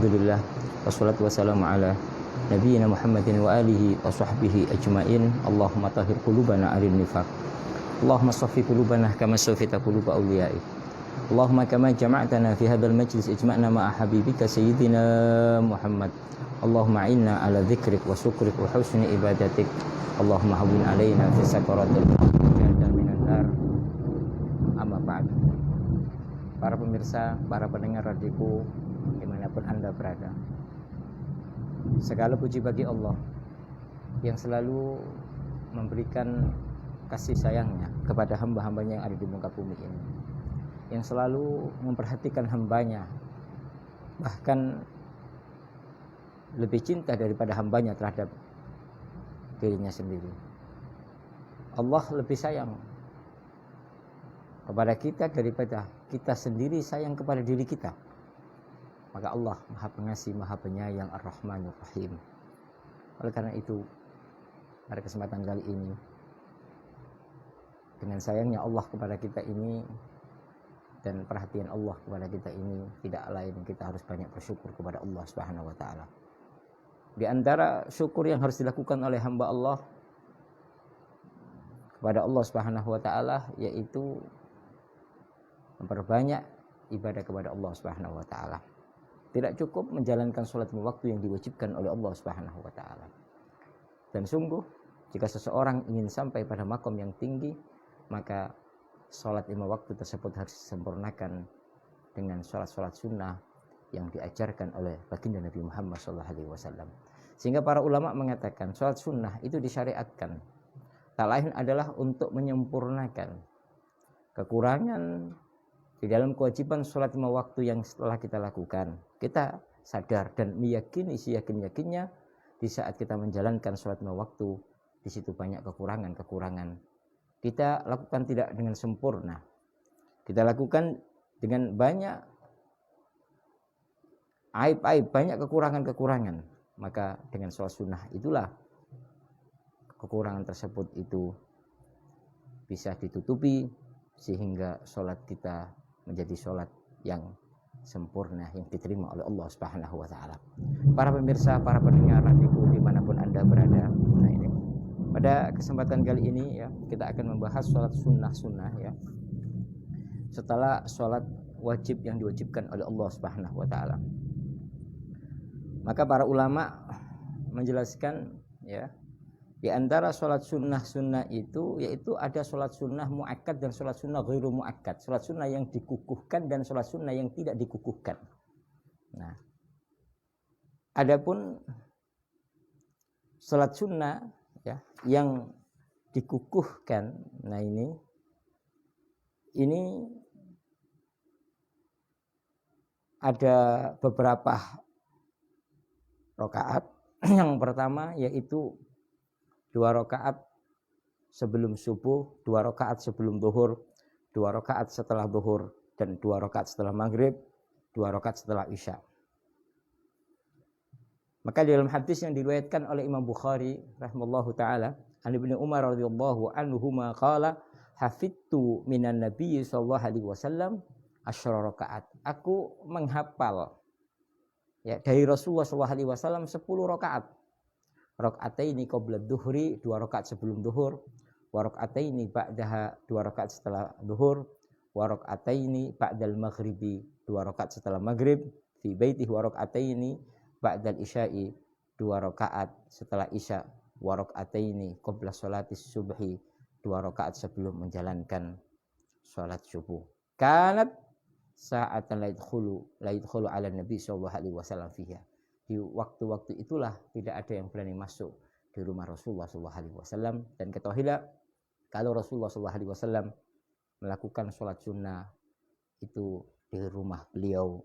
Alhamdulillah wassalatu wassalamu ala nabiyyina Muhammadin wa alihi wa sahbihi ajmain. Allahumma tahhir qulubana 'anil nifaq. Allahumma shaffi qulubana kama shaffita quluba awliyaik. Allahumma kama jama'tana fi hadzal majlis ijma'na ma'a habibika sayyidina Muhammad. Allahumma inna ala dzikrik wa syukrik wa husni ibadatik. Allahumma hawwin alaina fi sakaratil maut minan nar. Amma ba'd. Para pemirsa, para pendengar radioku dimanapun Anda berada, segala puji bagi Allah yang selalu memberikan kasih sayangnya kepada hamba-hambanya yang ada di muka bumi ini, yang selalu memperhatikan hambanya, bahkan lebih cinta daripada hambanya terhadap dirinya sendiri. Allah lebih sayang kepada kita daripada kita sendiri sayang kepada diri kita. Maka Allah Maha Pengasih, Maha Penyayang, Ar-Rahmanur Rahim. Oleh karena itu, pada kesempatan kali ini, dengan sayangnya Allah kepada kita ini dan perhatian Allah kepada kita ini, tidak lain kita harus banyak bersyukur kepada Allah Subhanahu wa taala. Di antara syukur yang harus dilakukan oleh hamba Allah kepada Allah Subhanahu wa taala yaitu memperbanyak ibadah kepada Allah Subhanahu wa taala. Tidak cukup menjalankan sholat lima waktu yang diwajibkan oleh Allah Subhanahu wa taala. Dan sungguh jika seseorang ingin sampai pada makom yang tinggi, maka sholat lima waktu tersebut harus disempurnakan dengan sholat-sholat sunnah yang diajarkan oleh baginda Nabi Muhammad SAW. Sehingga para ulama mengatakan sholat sunnah itu disyariatkan, tak lain adalah untuk menyempurnakan kekurangan di dalam kewajiban sholat lima waktu yang setelah kita lakukan. Kita sadar dan meyakini seyakin-yakinnya di saat kita menjalankan sholat lima waktu, di situ banyak kekurangan-kekurangan. Kita lakukan tidak dengan sempurna. Kita lakukan dengan banyak aib-aib, banyak kekurangan-kekurangan. Maka dengan sholat sunnah itulah kekurangan tersebut itu bisa ditutupi sehingga sholat kita menjadi sholat yang sempurna, yang diterima oleh Allah Subhanahu wa taala. Para pemirsa, para pendengar radioku dimanapun Anda berada, nah ini pada kesempatan kali ini ya, kita akan membahas sholat sunnah ya, setelah sholat wajib yang diwajibkan oleh Allah Subhanahu wa taala. Maka para ulama menjelaskan ya, di antara sholat sunnah itu yaitu ada sholat sunnah muakkad dan sholat sunnah ghairu muakkad. Sholat sunnah yang dikukuhkan dan sholat sunnah yang tidak dikukuhkan. Nah, adapun sholat sunnah ya, yang dikukuhkan, nah ini ada beberapa rakaat. Yang pertama yaitu 2 rakaat sebelum subuh, 2 rakaat sebelum zuhur, 2 rakaat setelah zuhur, dan 2 rakaat setelah maghrib, 2 rakaat setelah isya. Maka dalam hadis yang diriwayatkan oleh Imam Bukhari rahimallahu taala, an Ibnu Umar radhiyallahu anhuma qala hafidtu minan nabiy sallallahu alaihi wasallam asyra rakaat. Aku menghafal ya dari Rasulullah sallallahu alaihi wasallam 10 rakaat. Raka'ataini qabla dhuhri, 2 rakaat sebelum zuhur, wa raka'ataini ba'daha, 2 rakaat setelah zuhur, wa raka'ataini ba'dal maghribi, 2 rakaat setelah maghrib, fi baitihi wa raka'ataini ba'dal isya'i, 2 rakaat setelah isya, wa raka'ataini qabla sholatis subhi, 2 rakaat sebelum menjalankan salat subuh. Kanat sa'atan la yadkhulu ala nabi sallallahu alaihi wasallam fiha. Di waktu-waktu itulah tidak ada yang berani masuk di rumah Rasulullah SAW. Dan ketahuilah kalau Rasulullah SAW melakukan sholat sunnah itu di rumah beliau.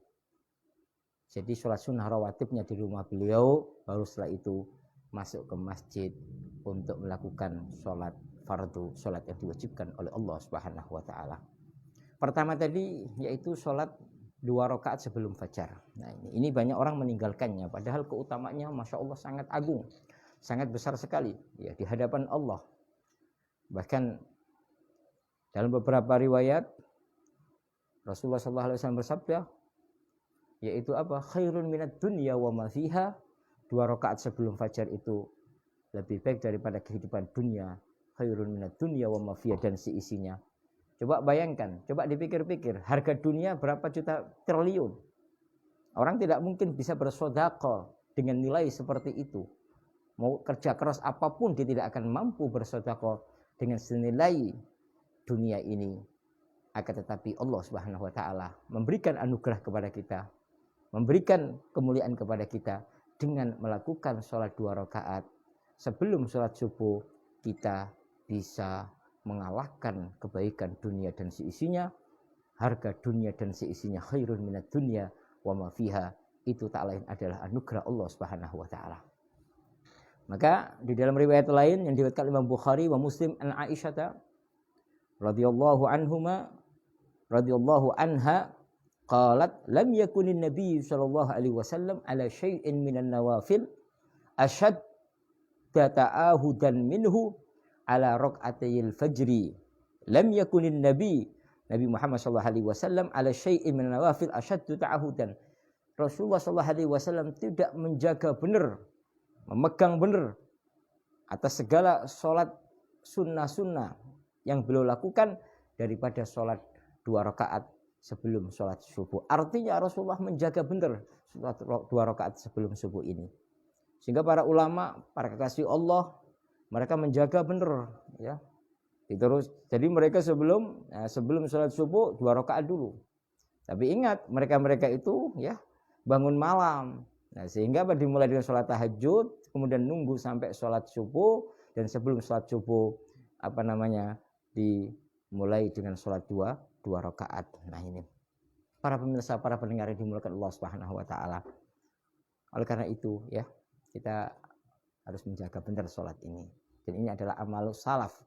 Jadi sholat sunnah rawatibnya di rumah beliau, baru setelah itu masuk ke masjid untuk melakukan sholat fardu, sholat yang diwajibkan oleh Allah Subhanahu wa taala. Pertama tadi yaitu sholat 2 rakaat sebelum fajar. Nah, ini banyak orang meninggalkannya, padahal keutamaannya Masya Allah sangat agung, sangat besar sekali ya di hadapan Allah. Bahkan dalam beberapa riwayat Rasulullah SAW bersabda, yaitu apa? Khairun minad dunya wa ma fiha. 2 rakaat sebelum fajar itu lebih baik daripada kehidupan dunia. Khairun minad dunya wa ma fiha, dan seisinya. Coba bayangkan, coba dipikir-pikir, harga dunia berapa juta triliun. Orang tidak mungkin bisa bersedekah dengan nilai seperti itu. Mau kerja keras apapun dia tidak akan mampu bersedekah dengan senilai dunia ini. Akan tetapi Allah Subhanahu wa taala memberikan anugerah kepada kita, memberikan kemuliaan kepada kita dengan melakukan sholat 2 rakaat sebelum sholat subuh. Kita bisa mengalahkan kebaikan dunia dan seisinya. Harga dunia dan seisinya khairun minad dunya wa ma fiha, itu tak lain adalah anugerah Allah Subhanahu wa taala. Maka di dalam riwayat lain yang diriwayatkan Imam Bukhari wa Muslim an Aisyah radhiyallahu anha qalat lam yakunin nabiy sallallahu alaihi wasallam ala syai'in minan nawafil ashad ta'ahudan minhu ala raq'atayil fajri. Lam yakunin Nabi Muhammad sallallahu alaihi wasallam ala syai'in min nawafil asyaddu ta'ahudan. Rasulullah sallallahu alaihi wasallam tidak menjaga benar, memegang benar atas segala salat sunnah-sunnah yang beliau lakukan daripada salat 2 rakaat sebelum salat subuh. Artinya Rasulullah menjaga benar salat 2 rakaat sebelum subuh ini. Sehingga para ulama, para kekasih Allah, mereka menjaga benar, ya. Terus, jadi mereka sebelum sholat subuh 2 rakaat dulu. Tapi ingat, mereka itu ya bangun malam. Nah, sehingga dimulai dengan sholat tahajud, kemudian nunggu sampai sholat subuh, dan sebelum sholat subuh dimulai dengan sholat 2 rakaat. Nah ini, para pemirsa, para pendengar yang dimuliakan Allah Subhanahu wa taala. Oleh karena itu ya, kita harus menjaga benar sholat ini. Dan ini adalah amal salaf,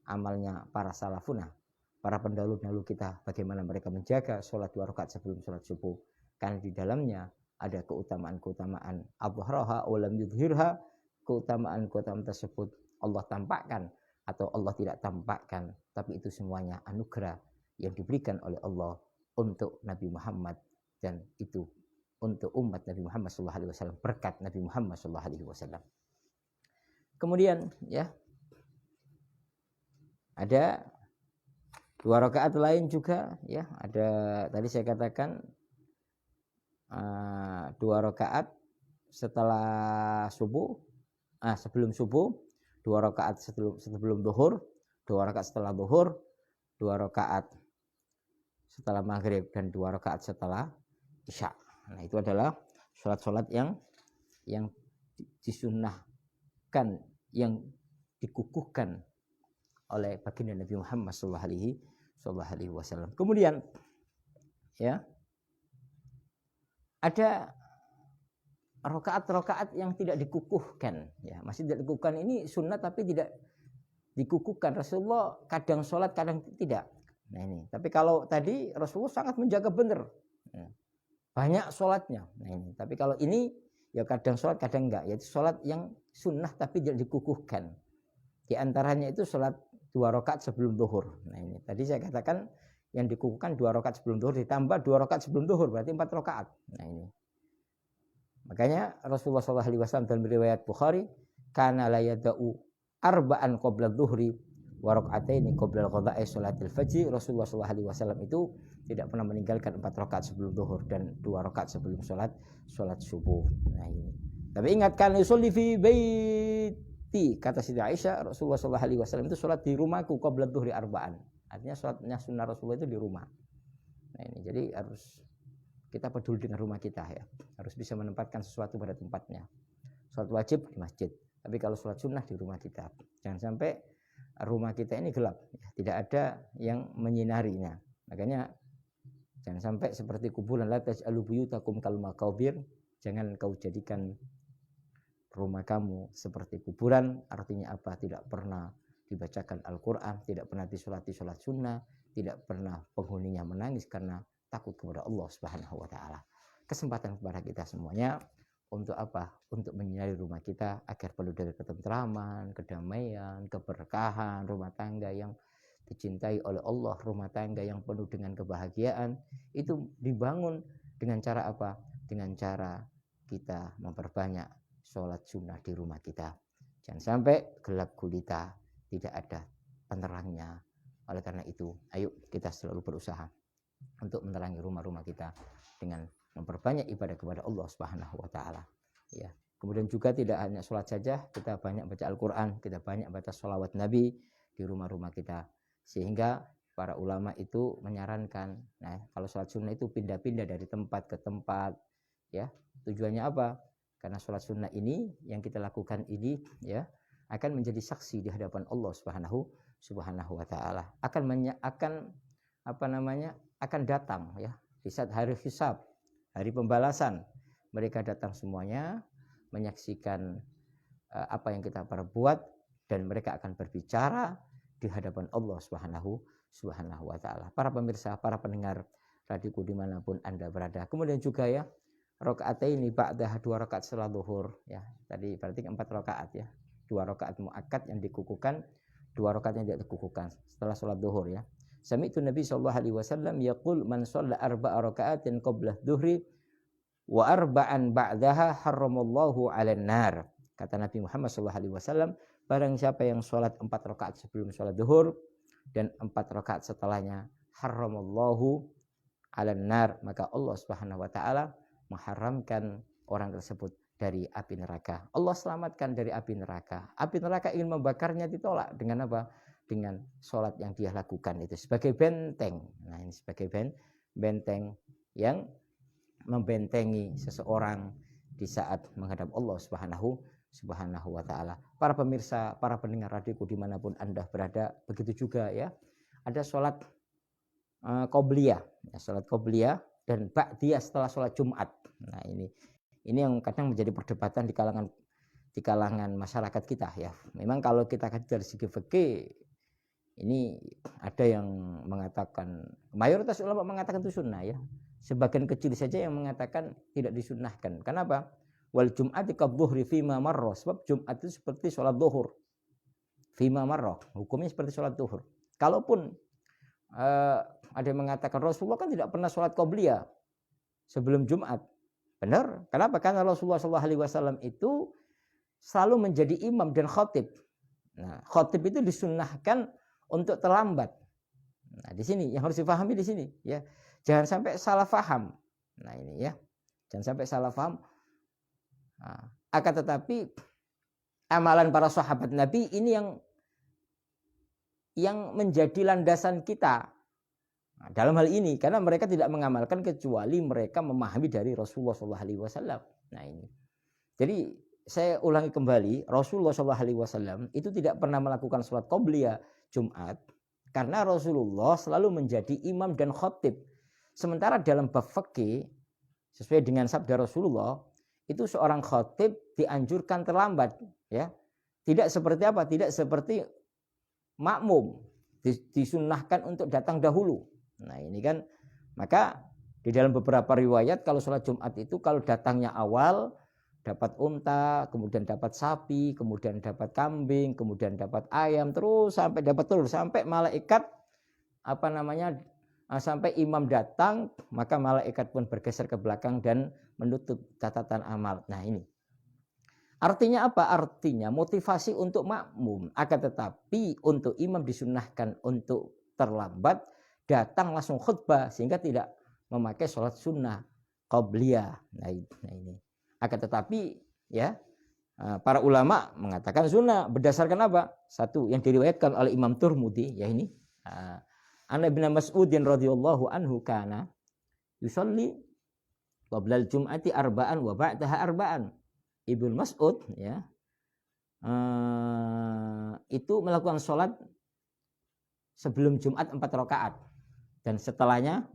amalnya para salafuna, para pendahulu-pendahulu kita, bagaimana mereka menjaga sholat 2 rakaat sebelum sholat subuh. Karena di dalamnya ada keutamaan-keutamaan adharaha wa lam yudhirha, keutamaan-keutamaan tersebut Allah tampakkan atau Allah tidak tampakkan, tapi itu semuanya anugerah yang diberikan oleh Allah untuk Nabi Muhammad, dan itu untuk umat Nabi Muhammad SAW, berkat Nabi Muhammad SAW. Kemudian ya, ada 2 rakaat lain juga ya. Ada tadi saya katakan 2 rakaat setelah subuh, sebelum subuh, 2 rakaat sebelum zuhur, 2 rakaat setelah zuhur, 2 rakaat setelah maghrib, dan 2 rakaat setelah isya. Nah, itu adalah sholat-sholat yang disunnahkan, yang dikukuhkan oleh baginda Nabi Muhammad sallallahu alaihi wasallam. Kemudian ya, ada rakaat-rakaat yang tidak dikukuhkan ya. Masih tidak dikukuhkan, ini sunnah tapi tidak dikukuhkan. Rasulullah kadang sholat, kadang tidak. Nah ini, tapi kalau tadi Rasulullah sangat menjaga benar, banyak sholatnya. Nah ini, tapi kalau ini ya kadang sholat, kadang enggak, yaitu sholat yang sunnah tapi tidak dikukuhkan. Di antaranya itu sholat 2 rakaat sebelum zuhur. Nah ini, tadi saya katakan yang dikukuhkan 2 rakaat sebelum zuhur ditambah 2 rakaat sebelum zuhur, berarti 4 rakaat. Nah ini, makanya Rasulullah SAW dalam riwayat Bukhari, kana la yada'u arba'an qabla dhuhri wa raka'ataini qabla qada'i sholatil fajr. Rasulullah SAW itu tidak pernah meninggalkan 4 rakaat sebelum zuhur dan 2 rakaat sebelum sholat subuh. Nah ini, tapi ingat, kan yusolli fi baiti, kata Siti Aisyah, Rasulullah SAW itu sholat di rumahku qabla dhuhri arba'an. Artinya sholatnya sunnah Rasulullah itu di rumah. Nah ini, jadi harus kita peduli dengan rumah kita ya, harus bisa menempatkan sesuatu pada tempatnya. Sholat wajib di masjid, tapi kalau sholat sunnah di rumah kita. Jangan sampai rumah kita ini gelap, ya, tidak ada yang menyinarinya. Makanya jangan sampai seperti kuburan, la taj'alu buyutakum kal maqabir. Jangan kau jadikan rumah kamu seperti kuburan. Artinya apa? Tidak pernah dibacakan Al-Quran, tidak pernah disolati sholat sunnah, tidak pernah penghuninya menangis karena takut kepada Allah Subhanahu wa taala. Kesempatan kepada kita semuanya untuk apa? Untuk menyinari rumah kita agar penuh dari ketentraman, kedamaian, keberkahan, rumah tangga yang dicintai oleh Allah, rumah tangga yang penuh dengan kebahagiaan, itu dibangun Dengan cara apa? Dengan cara kita memperbanyak sholat sunnah di rumah kita. Jangan sampai gelap gulita, tidak ada penerangnya. Oleh karena itu, ayo kita selalu berusaha untuk menerangi rumah-rumah kita dengan memperbanyak ibadah kepada Allah Subhanahu wa taala. Ya. Kemudian juga tidak hanya sholat saja, kita banyak baca Al-Qur'an, kita banyak baca sholawat Nabi di rumah-rumah kita. Sehingga para ulama itu menyarankan, nah kalau sholat sunnah itu pindah-pindah dari tempat ke tempat, ya. Tujuannya apa? Karena sholat sunnah ini yang kita lakukan ini, ya, akan menjadi saksi di hadapan Allah Subhanahu wa taala. Akan datang, ya, di saat hari hisab, hari pembalasan. Mereka datang semuanya menyaksikan apa yang kita perbuat, dan mereka akan berbicara di hadapan Allah Subhanahu wa taala. Para pemirsa, para pendengar radioku dimanapun Anda berada. Kemudian juga, ya, rakaataini ba'dah, 2 rakaat setelah zuhur, ya. Tadi berarti 4 rakaat, ya. 2 rakaat muakkad yang dikukuhkan, 2 rakaat yang tidak dikukuhkan setelah sholat zuhur, ya. Sami'tu Nabi sallallahu alaihi wasallam yaqul man shalla 4 raka'atin qabla dhuhri wa arba'an ba'daha harramallahu 'alan nar. Kata Nabi Muhammad sallallahu alaihi wasallam, barang siapa yang sholat 4 rakaat sebelum sholat zuhur dan 4 rakaat setelahnya, harramallahu 'alan nar, maka Allah Subhanahu wa taala mengharamkan orang tersebut dari api neraka. Allah selamatkan dari api neraka. Api neraka ingin membakarnya ditolak dengan apa? Dengan sholat yang dia lakukan itu sebagai benteng. Nah, ini sebagai benteng yang membentengi seseorang di saat menghadap Allah Subhanahu wa taala. Para pemirsa, para pendengar radioku dimanapun Anda berada, begitu juga, ya. Ada sholat qobliyah, ya, sholat qobliyah dan ba'diyah setelah sholat Jumat. Nah, ini yang kadang menjadi perdebatan di kalangan masyarakat kita, ya. Memang kalau kita kaji dari segi fikih, ini ada yang mengatakan, mayoritas ulama mengatakan itu sunnah, ya. Sebagian kecil saja yang mengatakan tidak disunnahkan. Kenapa? Wal jum'ati kadzuhri fima marra. Sebab Jumat itu seperti sholat zuhur. Fima marra. Hukumnya seperti sholat zuhur. Kalaupun ada yang mengatakan Rasulullah kan tidak pernah sholat qobliyah sebelum Jumat. Benar. Kenapa? Karena Rasulullah SAW itu selalu menjadi imam dan khotib. Nah, khotib itu disunnahkan untuk terlambat. Nah, di sini yang harus dipahami di sini, ya. Jangan sampai salah faham. Nah, ini, ya. Jangan sampai salah faham. Nah, akan tetapi amalan para sahabat Nabi ini yang menjadi landasan kita. Nah, dalam hal ini karena mereka tidak mengamalkan kecuali mereka memahami dari Rasulullah SAW. Nah, ini. Jadi saya ulangi kembali, Rasulullah SAW itu tidak pernah melakukan sholat qobliyah Jumat karena Rasulullah selalu menjadi imam dan khotib. Sementara dalam bab fikih sesuai dengan sabda Rasulullah itu seorang khotib dianjurkan terlambat, ya. Tidak seperti apa? Tidak seperti makmum, disunnahkan untuk datang dahulu. Nah, ini kan, maka di dalam beberapa riwayat kalau sholat Jumat itu kalau datangnya awal dapat unta, kemudian dapat sapi, kemudian dapat kambing, kemudian dapat ayam, terus sampai dapat telur, sampai malaikat sampai imam datang, maka malaikat pun bergeser ke belakang dan menutup catatan amal. Nah, ini artinya apa? Artinya motivasi untuk makmum, akan tetapi untuk imam disunnahkan untuk terlambat, datang langsung khutbah sehingga tidak memakai sholat sunnah qobliyah. Nah, ini. Akan tetapi, ya, para ulama mengatakan sunnah berdasarkan apa? Satu yang diriwayatkan oleh Imam Turmudi, ya ini. An Ibnu Mas'udin radhiyallahu anhu kana yusalli qabla al-jum'ati arba'an wa ba'daha arba'an. Ibnu Mas'ud, ya, itu melakukan sholat sebelum Jumat 4 rakaat dan setelahnya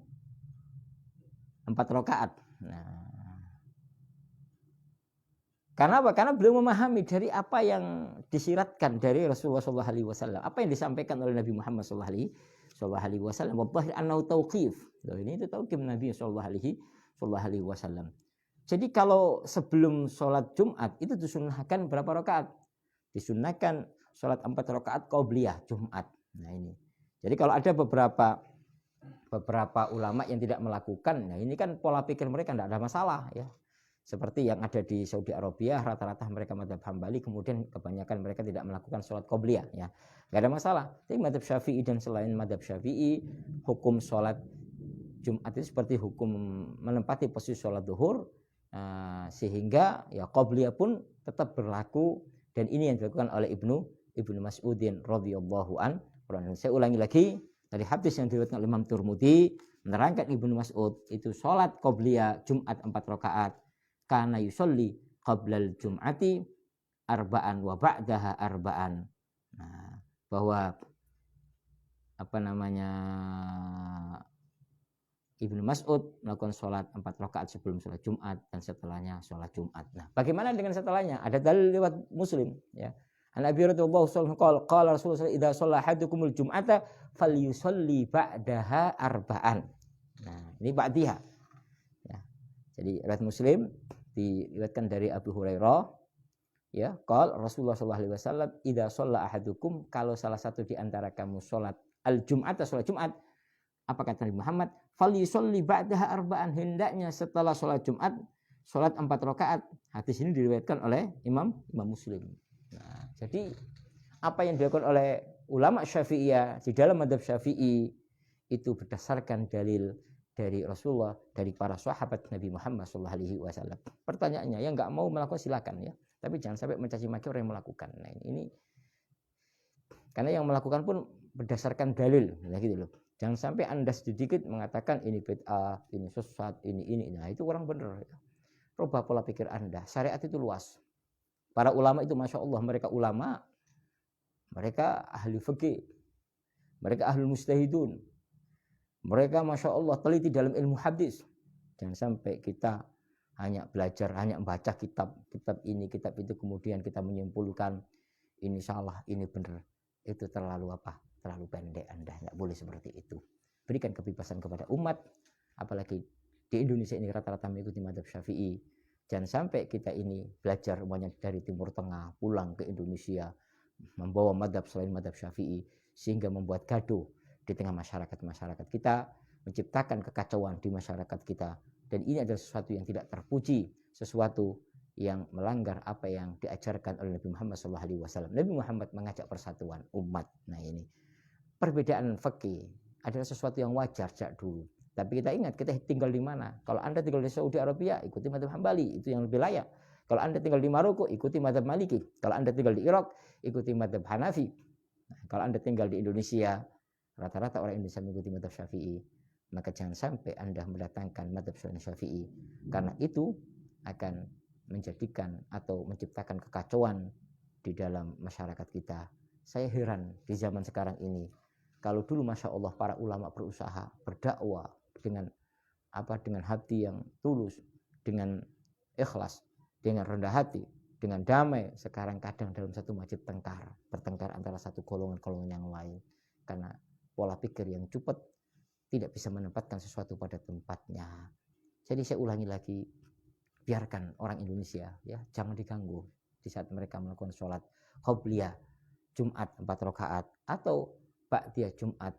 4 rakaat. Nah, karena apa? Karena beliau memahami dari apa yang disiratkan dari Rasulullah SAW, apa yang disampaikan oleh Nabi Muhammad SAW. Wallahi annahu tauqif. Ini itu tauqif Nabi SAW. Jadi kalau sebelum sholat Jumat itu disunnahkan berapa rakaat? Disunnahkan sholat 4 rakaat qobliyah Jumat. Nah, ini. Jadi kalau ada beberapa beberapa ulama yang tidak melakukan. Nah, ini kan pola pikir mereka tidak ada masalah ya. Seperti yang ada di Saudi Arabia, rata-rata mereka madzhab Hambali, kemudian kebanyakan mereka tidak melakukan sholat qobliyah ya. Nggak ada masalah. Tapi madzhab Syafi'i dan selain madzhab Syafi'i, hukum sholat Jumat itu seperti hukum menempati posisi sholat zuhur, sehingga ya qobliyah pun tetap berlaku, dan ini yang dilakukan oleh Ibnu Mas'udin radhiyallahu an. Saya ulangi lagi, dari hadis yang diriwayatkan oleh Imam Tirmidzi menerangkan Ibnu Mas'ud itu sholat qobliyah Jumat 4 rakaat, kana yusolli qablal jum'ati arba'an wa ba'daha arba'an. Nah, bahwa Ibnu Mas'ud melakukan sholat 4 rakaat sebelum sholat Jumat dan setelahnya sholat Jumat. Nah, bagaimana dengan setelahnya? Ada dalil lewat Muslim ya. An Abi radhiyallahu anhu qala Rasulullah idza shalla ahadukumul jum'ata falyusalli ba'daha arba'an. Nah, ini ba'diha. Ya. Jadi riwayat Muslim diriwayatkan dari Abu Hurairah ya, qala Rasulullah sallallahu alaihi wasallam idza shalla ahadukum, kalau salah satu di antara kamu salat al-jum'ata, salat Jumat, apa kata Nabi Muhammad, falyusalli ba'daha arba'an, hendaknya setelah salat Jumat salat 4 rakaat. Hadis ini diriwayatkan oleh Imam Muslim. Nah, jadi apa yang dilakukan oleh ulama Syafi'iyah di dalam madzhab Syafi'i itu berdasarkan dalil dari Rasulullah, dari para sahabat Nabi Muhammad SAW. Pertanyaannya, yang nggak mau melakukan silakan ya, tapi jangan sampai mencaci maki orang yang melakukan. Nah, ini karena yang melakukan pun berdasarkan dalil, nah gitu loh. Jangan sampai Anda sedikit mengatakan ini bid'ah, ini sesat, ini. Nah, itu kurang benar. Ya. Rubah pola pikir Anda. Syariat itu luas. Para ulama itu Masya Allah, mereka ulama, mereka ahli fikih, mereka ahli mustahidun, mereka Masya Allah teliti dalam ilmu hadis. Jangan sampai kita hanya belajar, hanya membaca kitab ini, kitab itu, kemudian kita menyimpulkan ini salah, ini benar. Itu terlalu terlalu pendek. Anda nggak boleh seperti itu. Berikan kebebasan kepada umat, apalagi di Indonesia ini rata-rata mengikuti madzhab Syafi'i. Jangan sampai kita ini belajar semuanya dari Timur Tengah, pulang ke Indonesia, membawa madzhab selain madzhab Syafi'i, sehingga membuat gaduh di tengah masyarakat kita, menciptakan kekacauan di masyarakat kita. Dan ini adalah sesuatu yang tidak terpuji, sesuatu yang melanggar apa yang diajarkan oleh Nabi Muhammad SAW. Nabi Muhammad mengajak persatuan umat. Nah, ini perbedaan fikih adalah sesuatu yang wajar sejak dulu. Tapi kita ingat, kita tinggal di mana. Kalau Anda tinggal di Saudi Arabia, ikuti madzhab Hambali, itu yang lebih layak. Kalau Anda tinggal di Maroko, ikuti madzhab Maliki. Kalau Anda tinggal di Irak, ikuti madzhab Hanafi. Nah, kalau Anda tinggal di Indonesia, rata-rata orang Indonesia mengikuti madzhab Syafi'i. Maka jangan sampai Anda mendatangkan madzhab Syafi'i, karena itu akan menjadikan atau menciptakan kekacauan di dalam masyarakat kita. Saya heran di zaman sekarang ini. Kalau dulu Masya Allah para ulama berusaha berdakwah dengan hati yang tulus, dengan ikhlas, dengan rendah hati, dengan damai. Sekarang kadang dalam satu masjid bertengkar antara satu golongan yang lain, karena pola pikir yang cepat tidak bisa menempatkan sesuatu pada tempatnya. Jadi saya ulangi lagi, biarkan orang Indonesia ya, jangan diganggu di saat mereka melakukan sholat qobliyah Jumat 4 rakaat atau ba'diyah Jumat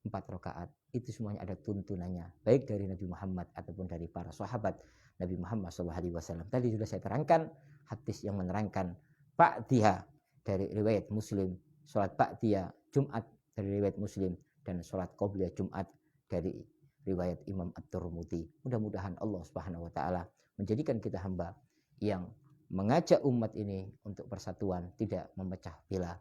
4 rakaat. Itu semuanya ada tuntunannya, baik dari Nabi Muhammad ataupun dari para sahabat Nabi Muhammad SAW. Tadi sudah saya terangkan hadis yang menerangkan ba'diyah dari riwayat Muslim, sholat ba'diyah Jumat dari riwayat Muslim, dan sholat qobliyah Jumat dari riwayat Imam At-Tirmidzi. Mudah-mudahan Allah Subhanahu wa taala menjadikan kita hamba yang mengajak umat ini untuk persatuan, tidak memecah belah.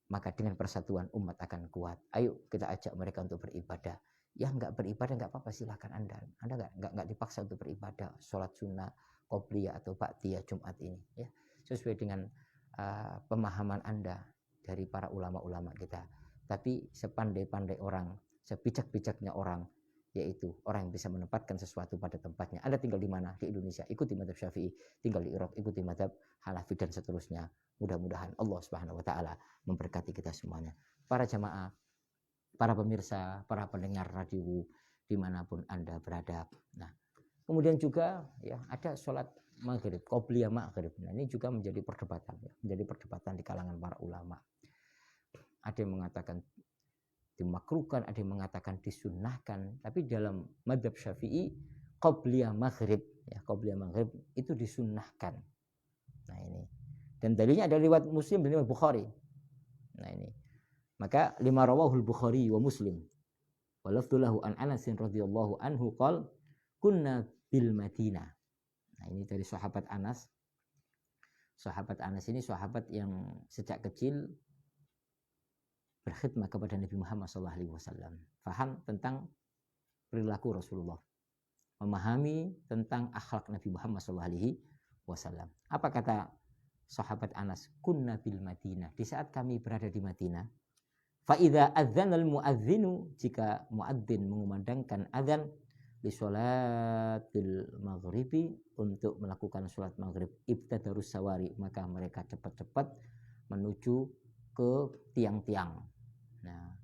Maka dengan persatuan umat akan kuat. Ayo kita ajak mereka untuk beribadah. Yang enggak beribadah enggak apa-apa, silakan Anda enggak dipaksa untuk beribadah sholat sunnah qobliyah atau ba'diyah Jumat ini ya. Sesuai dengan pemahaman Anda dari para ulama-ulama kita. Tapi sepandai-pandai orang, sebijak-bijaknya orang, yaitu orang yang bisa menempatkan sesuatu pada tempatnya. Anda tinggal di mana? Di Indonesia, ikuti madzhab Syafi'i. Tinggal di Irak, ikuti madzhab Hanafi, dan seterusnya. Mudah-mudahan Allah Subhanahu wa taala memberkati kita semuanya. Para jamaah, para pemirsa, para pendengar radio dimanapun Anda berada. Nah, kemudian juga ya ada sholat maghrib, qobliyah maghrib. Nah, ini juga menjadi perdebatan ya, menjadi perdebatan di kalangan para ulama. Ada yang mengatakan dimakruhkan, ada yang mengatakan disunnahkan. Tapi dalam mazhab Syafi'i qobliyah maghrib, ya, qobliyah maghrib itu disunnahkan. Nah ini. Dan dalilnya ada riwayat Muslim dan riwayat Bukhari. Nah ini. Maka lima rawahul Bukhari wa Muslim. Wa lafdhulahu an Anas radhiyallahu anhu qala kunna bil Madinah. Nah ini dari sahabat Anas. Sahabat Anas ini sahabat yang sejak kecil berkhidmat kepada Nabi Muhammad SAW. Faham tentang perilaku Rasulullah. Memahami tentang akhlak Nabi Muhammad SAW. Apa kata sahabat Anas? Kunna bil Madinah. Di saat kami berada di Madinah. Fa'idha adzanal muadzinu. Jika muadzin mengumandangkan adzan. Li sholatil maghribi. Untuk melakukan sholat maghrib. Ibtadarus sawari. Maka mereka cepat-cepat menuju ke tiang-tiang. Nah,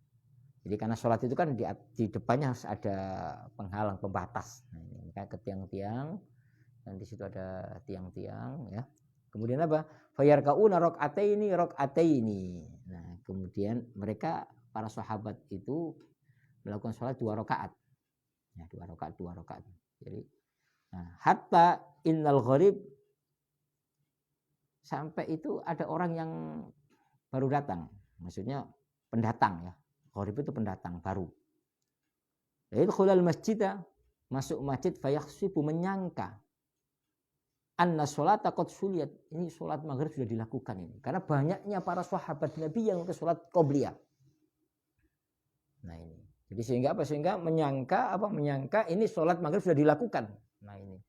jadi karena sholat itu kan di depannya harus ada penghalang, pembatas. Nah, ini kayak ke tiang-tiang dan di situ ada tiang-tiang, ya. Kemudian apa? Fayarkauna rakaataini. Nah, kemudian mereka para sahabat itu melakukan sholat 2 rakaat. Ya, 2 rakaat. Jadi, nah, hatta innal gharib, sampai itu ada orang yang baru datang, maksudnya pendatang, ya. Gharib itu pendatang baru. Yadkhulul masjidah, masuk masjid, fayakhsibu, menyangka anna sholata qad suliyat, ini sholat maghrib sudah dilakukan ini. Karena banyaknya para sahabat Nabi yang ke sholat qobliyah. Nah ini. Jadi sehingga apa? Sehingga menyangka ini sholat maghrib sudah dilakukan. Nah ini.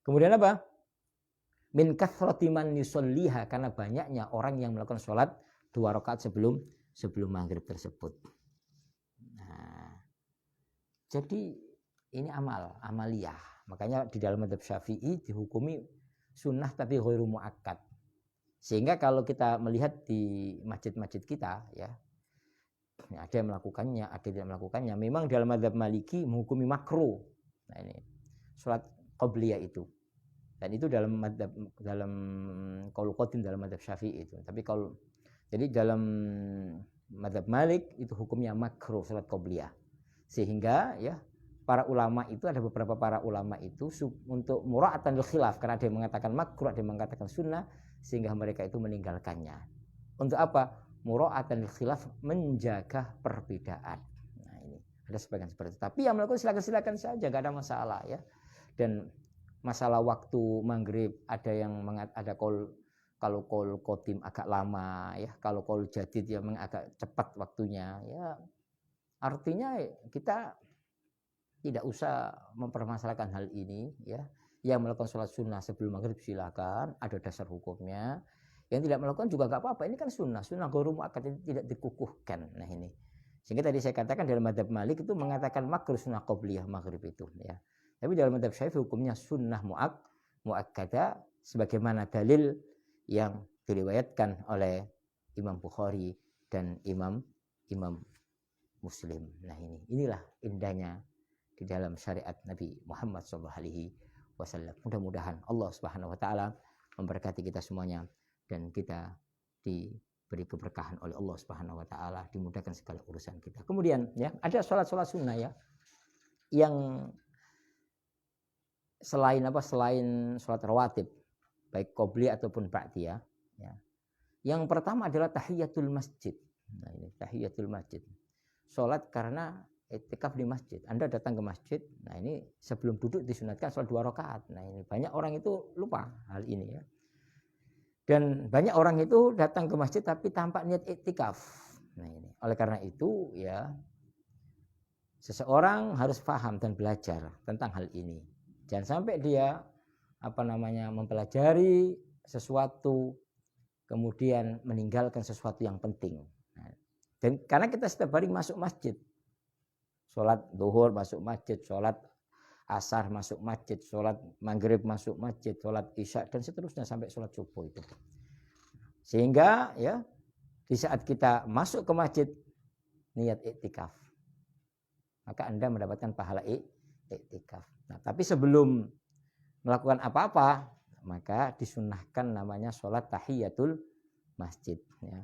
Kemudian apa? Min kathrati man yusolliha, karena banyaknya orang yang melakukan sholat 2 rakaat sebelum maghrib tersebut. Nah, jadi ini amaliyah. Makanya di dalam mazhab Syafi'i dihukumi sunnah tapi ghairu muakkad. Sehingga kalau kita melihat di masjid-masjid kita, ya, ada yang melakukannya, ada yang tidak melakukannya. Memang dalam mazhab Maliki menghukumi makruh. Nah ini sholat qobliyah itu. Dan itu dalam qaul qadim dalam mazhab Syafi'i itu. Tapi kalau jadi dalam mazhab Malik itu hukumnya makruh salat qobliyah. Sehingga ya para ulama itu, ada beberapa para ulama itu untuk mura'atan lil khilaf, karena ada yang mengatakan makruh, ada yang mengatakan sunnah, sehingga mereka itu meninggalkannya. Untuk apa? Mura'atan lil khilaf, menjaga perbedaan. Nah ini ada sebagian seperti itu. Tapi yang melakukan silakan saja, enggak ada masalah, ya. Dan masalah waktu maghrib, ada yang ada kalau qaul qadim agak lama, ya. Kalau qaul jadid ya agak cepat waktunya, ya. Artinya kita tidak usah mempermasalahkan hal ini, ya. Yang melakukan sholat sunnah sebelum maghrib silakan, ada dasar hukumnya. Yang tidak melakukan juga enggak apa-apa. Ini kan sunnah ghairu muakkad, tidak dikukuhkan. Nah ini. Sehingga tadi saya katakan dalam mazhab Malik itu mengatakan makruh sunnah qobliyah maghrib itu, ya. Tapi dalam mazhab Syafi'i hukumnya sunnah muakkadah, sebagaimana dalil yang diriwayatkan oleh Imam Bukhari dan Imam Muslim. Nah inilah indahnya di dalam syariat Nabi Muhammad SAW. Mudah-mudahan Allah Subhanahu Wa Taala memberkati kita semuanya dan kita diberi keberkahan oleh Allah Subhanahu Wa Taala, dimudahkan segala urusan kita. Kemudian ya ada sholat sunnah, ya, yang selain sholat rawatib, baik qobliyah ataupun ba'diyah, ya. Yang pertama adalah tahiyatul masjid. Nah ini tahiyatul masjid. Sholat karena i'tikaf di masjid. Anda datang ke masjid, nah ini sebelum duduk disunatkan sholat 2 rakaat. Nah ini banyak orang itu lupa hal ini, ya. Dan banyak orang itu datang ke masjid tapi tanpa niat i'tikaf. Nah ini. Oleh karena itu, ya, seseorang harus paham dan belajar tentang hal ini. Jangan sampai dia mempelajari sesuatu kemudian meninggalkan sesuatu yang penting. Nah, dan karena kita setiap hari masuk masjid, sholat zuhur masuk masjid, sholat asar masuk masjid, sholat maghrib masuk masjid, sholat isya dan seterusnya sampai sholat subuh itu. Sehingga ya di saat kita masuk ke masjid niat iktikaf, maka Anda mendapatkan pahala iktikaf. Nah, tapi sebelum melakukan apa-apa, maka disunnahkan namanya sholat tahiyatul masjid, ya.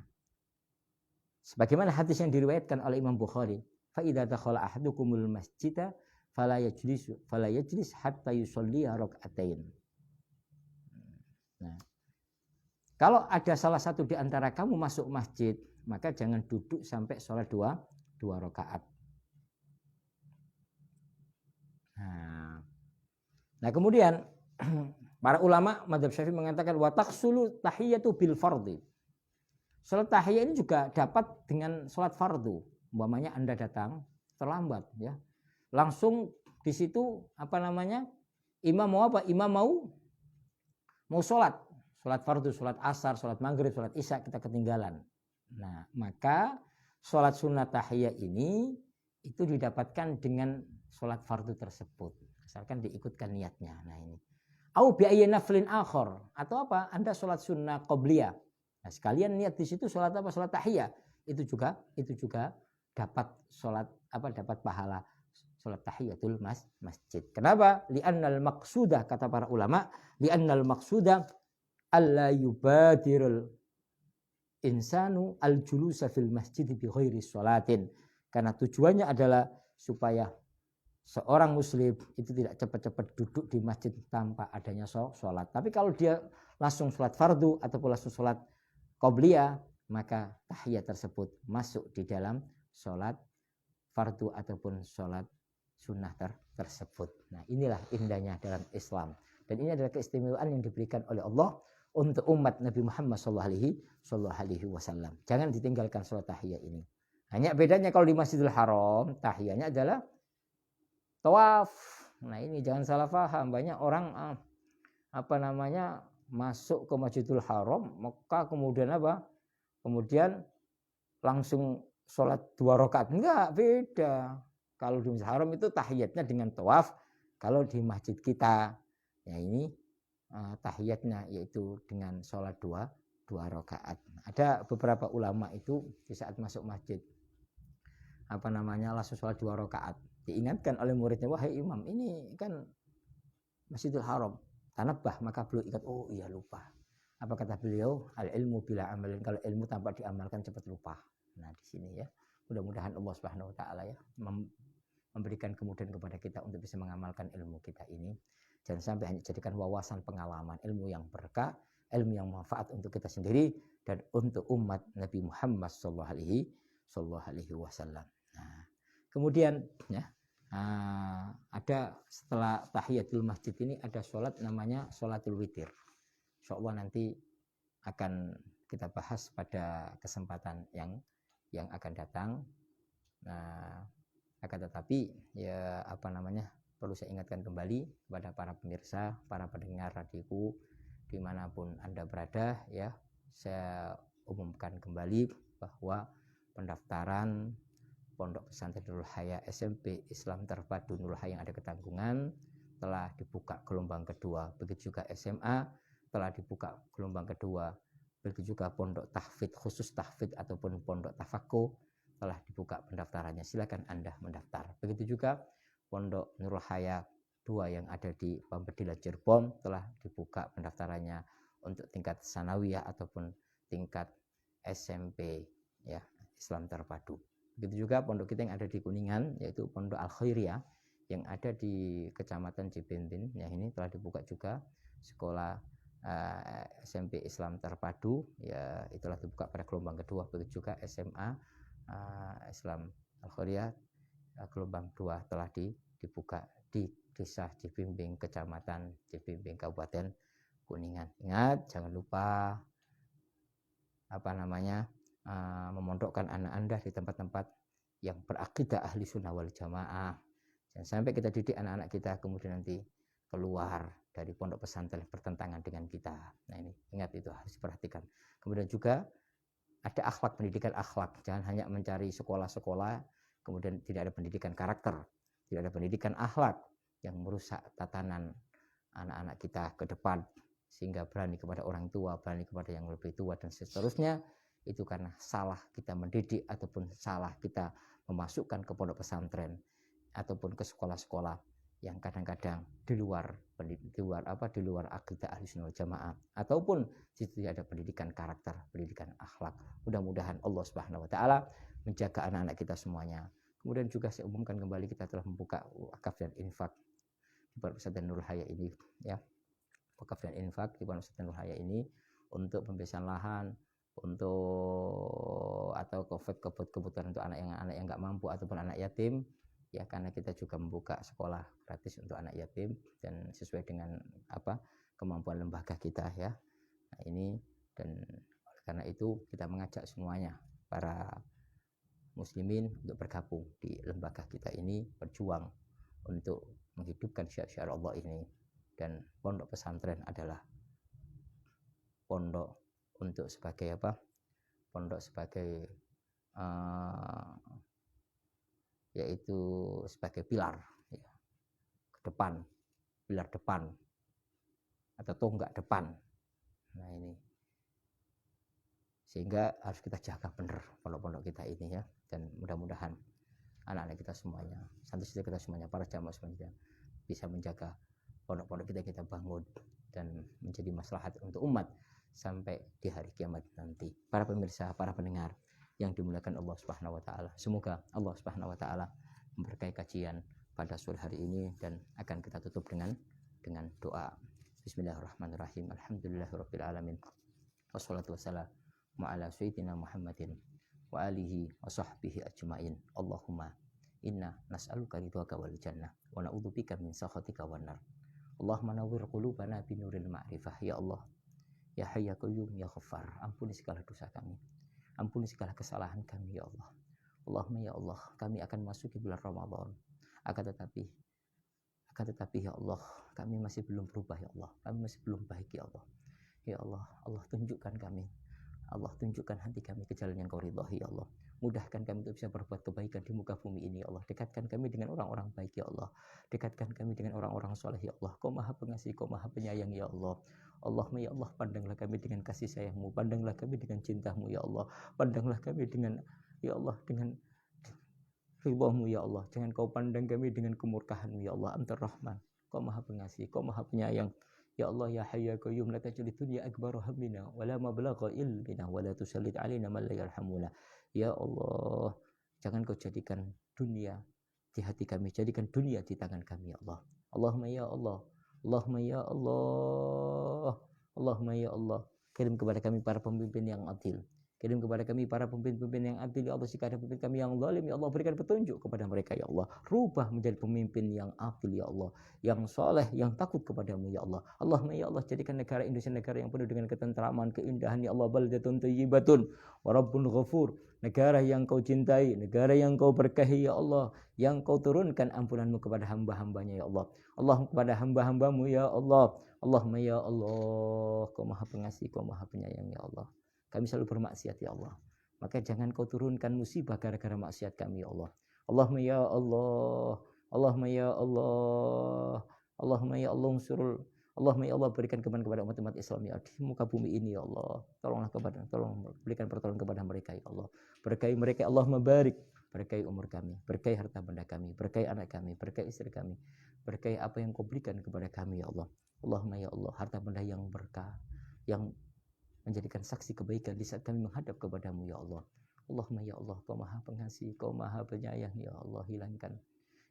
Sebagaimana hadis yang diriwayatkan oleh Imam Bukhari, fa idza dakhala ahadukumul masjida fala yajlis hatta yusalli rak'atain. Nah, kalau ada salah satu di antara kamu masuk masjid, maka jangan duduk sampai sholat dua rakaat. Nah, kemudian para ulama madzhab Syafi'i mengatakan wa taqsulu tahiyatu bil fardhi. Salat tahiyat ini juga dapat dengan salat fardu. Umpamanya Anda datang terlambat ya. Langsung di situ imam mau apa? Imam mau salat fardu, salat asar, salat maghrib, salat isya, kita ketinggalan. Nah, maka salat sunat tahiyat ini itu didapatkan dengan salat fardu tersebut. Asalkan diikutkan niatnya. Nah, ini. Au bi ayyi naflin akhar, atau apa? Anda salat sunnah qabliyah. Nah, sekalian niat di situ salat apa? Salat tahiyat. Itu juga dapat dapat pahala salat tahiyatul masjid. Kenapa? Li'annal maqsudah, kata para ulama, li'annal maqsudah alla yubadirul insanu al-julusa fil masjid bi ghairi sholatin. Karena tujuannya adalah supaya seorang muslim itu tidak cepat-cepat duduk di masjid tanpa adanya sholat. Tapi kalau dia langsung sholat fardu ataupun langsung sholat qobliyah, maka tahiyat tersebut masuk di dalam sholat fardu ataupun sholat sunnah tersebut. Nah, inilah indahnya dalam Islam. Dan ini adalah keistimewaan yang diberikan oleh Allah untuk umat Nabi Muhammad SAW. Jangan ditinggalkan sholat tahiyat ini. Hanya bedanya kalau di Masjidil Haram, tahiyatnya adalah tawaf. Nah, ini jangan salah paham. Banyak orang masuk ke Masjidil Haram, maka kemudian kemudian langsung sholat 2 rakaat. Enggak, beda. Kalau di Masjidil Haram itu tahiyatnya dengan tawaf. Kalau di masjid kita, ya ini tahiyatnya yaitu dengan sholat 2 rakaat. Ada beberapa ulama itu di saat masuk masjid langsung sholat 2 rakaat. Diingatkan oleh muridnya, wahai imam, ini kan Masjidil Haram, tanabbah, maka beliau ingat, oh iya lupa. Apa kata beliau? Al ilmu bila amalin, kalau ilmu tanpa diamalkan cepat lupa. Nah, di sini ya, mudah-mudahan Allah Subhanahu wa taala ya memberikan kemudahan kepada kita untuk bisa mengamalkan ilmu kita ini. Jangan sampai hanya jadikan wawasan pengalaman, ilmu yang berkah, ilmu yang manfaat untuk kita sendiri dan untuk umat Nabi Muhammad sallallahu alaihi wasallam. Nah, kemudian ya, ada setelah tahiyatul masjid ini ada sholat namanya sholatul witir. Insyaallah nanti akan kita bahas pada kesempatan yang akan datang. Nah, akan tetapi ya perlu saya ingatkan kembali kepada para pemirsa, para pendengar radioku dimanapun Anda berada ya, saya umumkan kembali bahwa pendaftaran Pondok Pesantren Nurul Haya SMP Islam Terpadu Nurul Haya yang ada Ketanggungan telah dibuka gelombang kedua. Begitu juga SMA telah dibuka gelombang kedua. Begitu juga Pondok Tahfidz khusus Tahfidz ataupun Pondok Tafaqquh telah dibuka pendaftarannya. Silakan Anda mendaftar. Begitu juga Pondok Nurul Haya 2 yang ada di Pambedilan Cirebon telah dibuka pendaftarannya untuk tingkat sanawiyah ataupun tingkat SMP ya, Islam Terpadu. Begitu juga pondok kita yang ada di Kuningan, yaitu Pondok Al Khairiyah yang ada di Kecamatan Cibentin, ya ini telah dibuka juga sekolah SMP Islam Terpadu, ya itulah dibuka pada gelombang kedua. Begitu juga SMA Islam Al Khairiyah gelombang 2 telah dibuka di Desa Cibimbing, Kecamatan Cibimbing, Kabupaten Kuningan. Ingat, jangan lupa memondokkan anak Anda di tempat-tempat yang berakidah ahli sunnah wal jamaah. Jangan sampai kita didik anak-anak kita kemudian nanti keluar dari pondok pesantren bertentangan dengan kita. Nah, ini ingat, itu harus diperhatikan. Kemudian juga ada akhlak, pendidikan akhlak. Jangan hanya mencari sekolah-sekolah kemudian tidak ada pendidikan karakter, tidak ada pendidikan akhlak yang merusak tatanan anak-anak kita ke depan sehingga berani kepada orang tua, berani kepada yang lebih tua dan seterusnya. Itu karena salah kita mendidik ataupun salah kita memasukkan ke pondok pesantren ataupun ke sekolah-sekolah yang kadang-kadang di luar akidah Ahlussunnah wal Jamaah, ataupun di situ ada pendidikan karakter, pendidikan akhlak. Mudah-mudahan Allah Subhanahu wa taala menjaga anak-anak kita semuanya. Kemudian juga saya umumkan kembali, kita telah membuka wakaf dan infak di Pondok Pesantren Nurul Haya ini, ya. Wakaf dan infak di Pondok Pesantren Nurul Haya ini untuk pembebasan lahan, untuk atau kebutuhan untuk anak yang nggak mampu ataupun anak yatim, ya, karena kita juga membuka sekolah gratis untuk anak yatim dan sesuai dengan kemampuan lembaga kita, ya. Nah, ini, dan karena itu kita mengajak semuanya para muslimin untuk bergabung di lembaga kita ini, berjuang untuk menghidupkan syiar-syiar Allah ini. Dan pondok pesantren adalah pondok untuk sebagai pondok sebagai yaitu sebagai pilar, ya, ke depan, pilar depan atau tonggak depan. Nah, ini sehingga harus kita jaga benar pondok-pondok kita ini, ya. Dan mudah-mudahan anak-anak kita semuanya, santri kita semuanya, para jamaah semuanya bisa menjaga pondok-pondok kita bangun dan menjadi maslahat untuk umat sampai di hari kiamat nanti. Para pemirsa, para pendengar yang dimuliakan Allah Subhanahu wa taala, semoga Allah Subhanahu wa taala memberkahi kajian pada sore hari ini, dan akan kita tutup dengan doa. Bismillahirrahmanirrahim. Alhamdulillahirabbil alamin. Wassalatu wassalamu ala sayyidina Muhammadin wa alihi wa sahbihi ajmain. Allahumma inna nas'aluka ridhaka wal jannah wa na'udzubika min sakhatika wan nar. Allahumma nawwir qulubana binuril ma'rifah, ya Allah. Ya Hayy ya Qayyum ya Ghaffar, ampuni segala dosa kami, ampuni segala kesalahan kami, ya Allah. Allahumma ya Allah, kami akan masuki bulan Ramadan, akan tetapi ya Allah, kami masih belum berubah, ya Allah. Kami masih belum baik, ya Allah. Ya Allah, Allah tunjukkan kami, Allah tunjukkan hati kami ke jalan yang Kau ridhoi, ya Allah. Mudahkan kami untuk bisa berbuat kebaikan di muka bumi ini, ya Allah. Dekatkan kami dengan orang-orang baik, ya Allah. Dekatkan kami dengan orang-orang soleh, ya Allah. Kau Maha Pengasih, Kau Maha Penyayang, ya Allah. Allahumma ya Allah, pandanglah kami dengan kasih sayang-Mu, pandanglah kami dengan cinta-Mu, ya Allah. Pandanglah kami dengan, ya Allah, dengan ridha-Mu, ya Allah. Jangan Kau pandang kami dengan kemurkaan-Mu, ya Allah. Antar Rahman, Kau Maha Pengasih, Kau Maha Penyayang. Ya Allah, ya Hayy ya Qayyum, la taj'al dunya akbar hammina wa la mablagha ilmina wa la tusallit alaina man la yarhamuna. Ya Allah, jangan Kau jadikan dunia di hati kami, jadikan dunia di tangan kami, ya Allah. Allahumma ya Allah, Allahumma ya Allah, Allahumma ya Allah, kirim kepada kami para pemimpin yang adil. Kirim kepada kami para pemimpin yang adil, ya Allah. Jika ada pemimpin kami yang zalim, ya Allah, berikan petunjuk kepada mereka, ya Allah. Rubah menjadi pemimpin yang adil, ya Allah, yang soleh, yang takut kepadamu, ya Allah. Allahumma ya Allah, jadikan negara Indonesia negara yang penuh dengan ketentraman, keindahan, ya Allah. Baldatun thayyibatun wa rabbun ghafur, negara yang Kau cintai, negara yang Kau berkahi, ya Allah, yang Kau turunkan ampunan-Mu kepada hamba-hambanya, ya Allah. Allah, kepada hamba-hamba-Mu, ya Allah. Allahumma ya Allah, Kau Maha Pengasih, Kau Maha Penyayang, ya Allah. Kami selalu bermaksiat, ya Allah. Maka jangan Kau turunkan musibah gara-gara maksiat kami, ya Allah. Allahumma ya Allah, Allahumma ya Allah, Allahumma ya Allah, Allahumma ya Allah, berikan kepada umat-umat Islam, ya, di muka bumi ini, ya Allah. Tolong berikan pertolongan kepada mereka, ya Allah. Berkahi mereka, Allahumma barik. Berkahi umur kami, berkahi harta benda kami, berkahi anak kami, berkahi istri kami, berkahi apa yang Kau berikan kepada kami, ya Allah. Allahumma ya Allah, harta benda yang berkah, yang menjadikan saksi kebaikan di saat kami menghadap kepadamu, ya Allah. Allahumma ya Allah, Kau Maha Pengasih, Kau Maha Penyayang, ya Allah.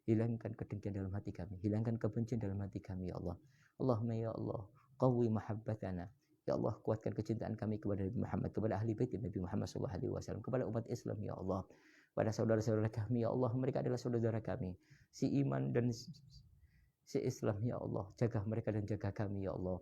Hilangkan kedengkian dalam hati kami, hilangkan kebencian dalam hati kami, ya Allah. Allahumma ya Allah, qawwi mahabbatana, ya Allah, kuatkan kecintaan kami kepada Nabi Muhammad, kepada ahli bait Nabi Muhammad SAW, kepada umat Islam, ya Allah. Pada saudara-saudara kami, ya Allah, mereka adalah saudara kami, si iman dan si Islam, ya Allah. Jaga mereka dan jaga kami, ya Allah.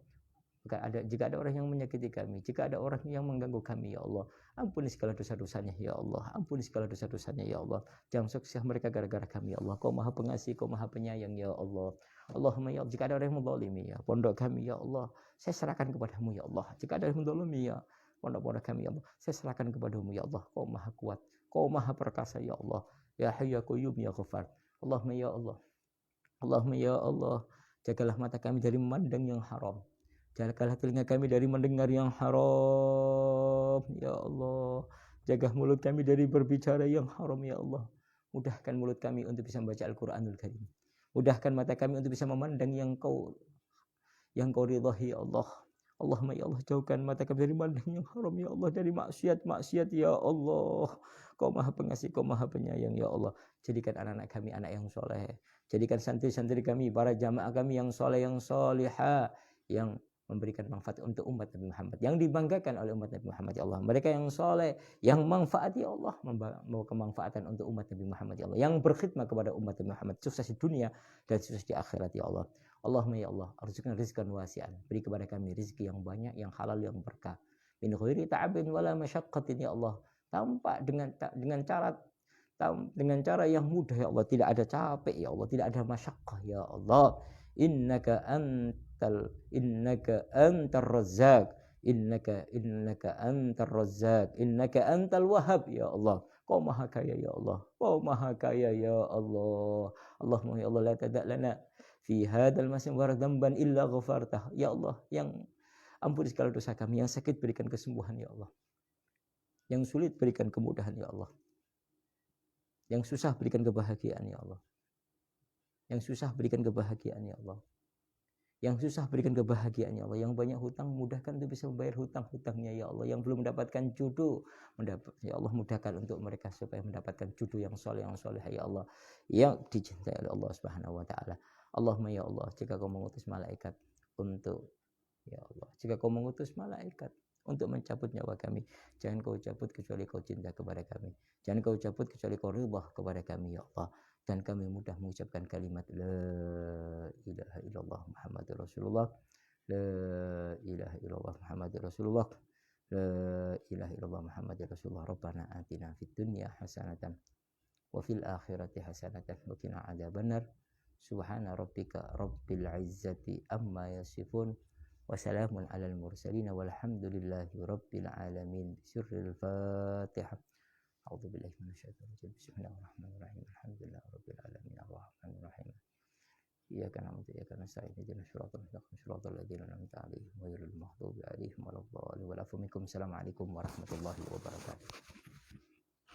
Jika ada orang yang menyakiti kami, jika ada orang yang mengganggu kami, ya Allah, ampuni segala dosa-dosanya, ya Allah. Ampuni segala dosa-dosanya, ya Allah. Jangan siksa mereka gara-gara kami, ya Allah. Kau Maha Pengasih, Kau Maha Penyayang, ya Allah. Allahumma ya Allah, jika ada orang yang menzalimi, ya pondok kami, ya Allah, saya serahkan kepadamu, ya Allah. Jika ada yang menzalimi, ya pondok-pondok kami, ya Allah, saya serahkan kepadamu, ya Allah. Kau Maha Kuat, Kau Maha Perkasa, ya Allah. Ya Hayy ya Qayyum ya Ghaffar. Allahumma ya Allah, Allahumma ya Allah, jagalah mata kami dari memandang yang haram. Jagalah telinga kami dari mendengar yang haram, ya Allah. Jaga mulut kami dari berbicara yang haram, ya Allah. Mudahkan mulut kami untuk bisa membaca Al-Quranul Karim. Mudahkan mata kami untuk bisa memandang yang kau ridhai ya Allah. Allahumma ya Allah, jauhkan mata kami dari mandang yang haram ya Allah, dari maksiat ya Allah. Kau maha pengasih, kau maha penyayang ya Allah. Jadikan anak-anak kami anak yang soleh. Jadikan santri-santri kami, para jamaah kami yang soleh, yang solihah, yang memberikan manfaat untuk umat Nabi Muhammad, yang dibanggakan oleh umat Nabi Muhammad ya Allah. Mereka yang soleh, yang manfaat ya Allah, membawa kemanfaatan untuk umat Nabi Muhammad ya Allah, yang berkhidmat kepada umat Nabi Muhammad, sukses di dunia dan sukses di akhirat ya Allah. Allahumma ya Allah, arzukan rizqan wasi'an, beri kepada kami rizki yang banyak, yang halal, yang berkah, min ghairi ta'abin wala masyaqqatin ya Allah, tanpa dengan cara yang mudah ya Allah, tidak ada capek ya Allah, tidak ada masyaqqah ya Allah. Innaka antar razzaq, innaka antar razzaq, innaka antal wahhab ya Allah. Kau maha kaya ya Allah, kau maha kaya ya Allah. Allahumma ya Allah, la tada' lana fi hadzal masjid wa dzamban illa ghafartah ya Allah. Yang ampuni segala dosa kami, yang sakit berikan kesembuhan ya Allah, yang sulit berikan kemudahan ya Allah, yang susah berikan kebahagiaan ya Allah, yang susah berikan kebahagiaan ya Allah, yang susah berikan kebahagiaan ya Allah, yang banyak hutang mudahkan untuk bisa membayar hutang-hutangnya ya Allah, yang belum mendapatkan jodoh ya Allah, mudahkan untuk mereka supaya mendapatkan jodoh yang soleh ya Allah, yang dicintai oleh Allah Subhanahu wa taala. Allahumma ya Allah, jika kau mengutus malaikat untuk ya Allah, jika kau mengutus malaikat untuk mencabut nyawa kami, jangan kau cabut kecuali kau cinta kepada kami, jangan kau cabut kecuali kau ridha kepada kami ya Allah. Dan kami mudah mengucapkan kalimat la ilaha illallah Muhammadur Rasulullah, la ilaha illallah Muhammadur Rasulullah, la ilaha illallah Muhammadur Rasulullah. Rabbana atina fid dunya hasanatan wa fil akhirati hasanatan wa qina adzabannar. Subhana rabbika rabbil izzati amma yasifun wa salamun alal mursalin walhamdulillahi rabbil alamin. Sirril Fatihah. A'udzu billahi minasyaitonir rajim. Bismillahirrahmanirrahim. Alhamdulillahi rabbil alamin arrahmanir rahim. Iyyaka na'budu wa iyyaka nasta'in. Ihdinas siratal mustaqim. Siratal ladzina an'amta 'alaihim ghairil maghdubi 'alaihim waladdallin. Assalamualaikum warahmatullahi wabarakatuh.